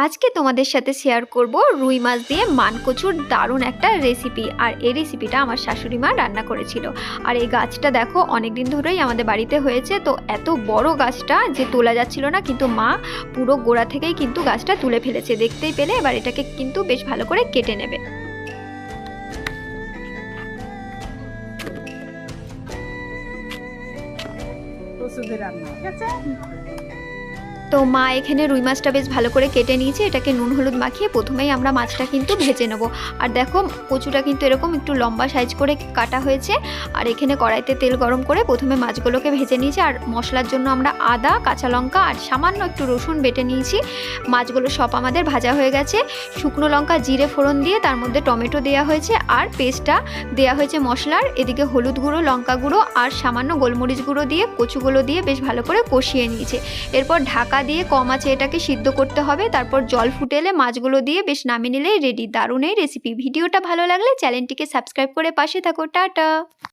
আজকে তোমাদের সাথে শেয়ার করব রুই মাছ দিয়ে মানকচুর দারুণ একটা রেসিপি। আর এই রেসিপিটা আমার শাশুড়ি মা রান্না করেছিল। আর এই গাছটা দেখো অনেক দিন ধরেই আমাদের বাড়িতে হয়েছে, তো এত বড় গাছটা যে তোলা যাচ্ছিল না, কিন্তু মা পুরো গোড়া থেকেই কিন্তু গাছটা তুলে ফেলেছে, দেখতেই পেলে। এবার এটাকে কিন্তু বেশ ভালো করে কেটে নেবে। ঠিক আছে, তো মা এখানে রুই মাছটা বেশ ভালো করে কেটে নিয়েছে। এটাকে নুন হলুদ মাখিয়ে প্রথমেই আমরা মাছটা কিন্তু ভেজে নেব। আর দেখো কচুটা কিন্তু এরকম একটু লম্বা সাইজ করে কাটা হয়েছে। আর এখানে কড়াইতে তেল গরম করে প্রথমে মাছগুলোকে ভেজে নিয়েছি। আর মশলার জন্য আমরা আদা, কাঁচা লঙ্কা আর সামান্য একটু রসুন বেটে নিয়েছি। মাছগুলো সব আমাদের ভাজা হয়ে গেছে। শুকনো লঙ্কা, জিরে ফোড়ন দিয়ে তার মধ্যে টমেটো দেওয়া হয়েছে আর পেস্টটা দেওয়া হয়েছে মশলার। এদিকে হলুদ গুঁড়ো, লঙ্কা গুঁড়ো আর সামান্য গোলমরিচ গুঁড়ো দিয়ে কচুগুলো দিয়ে বেশ ভালো করে কষিয়ে নিয়েছে। এরপর ঢাকা দিয়ে কম আছে এটাকে সিদ্ধ করতে হবে। তারপর জল ফুটেলে মাছগুলো দিয়ে বেশ নামিয়ে নিলেই রেডি। দারুণ এই রেসিপি। ভিডিওটা ভালো লাগলে চ্যানেলটিকে সাবস্ক্রাইব করে পাশে থাকো। টাটা।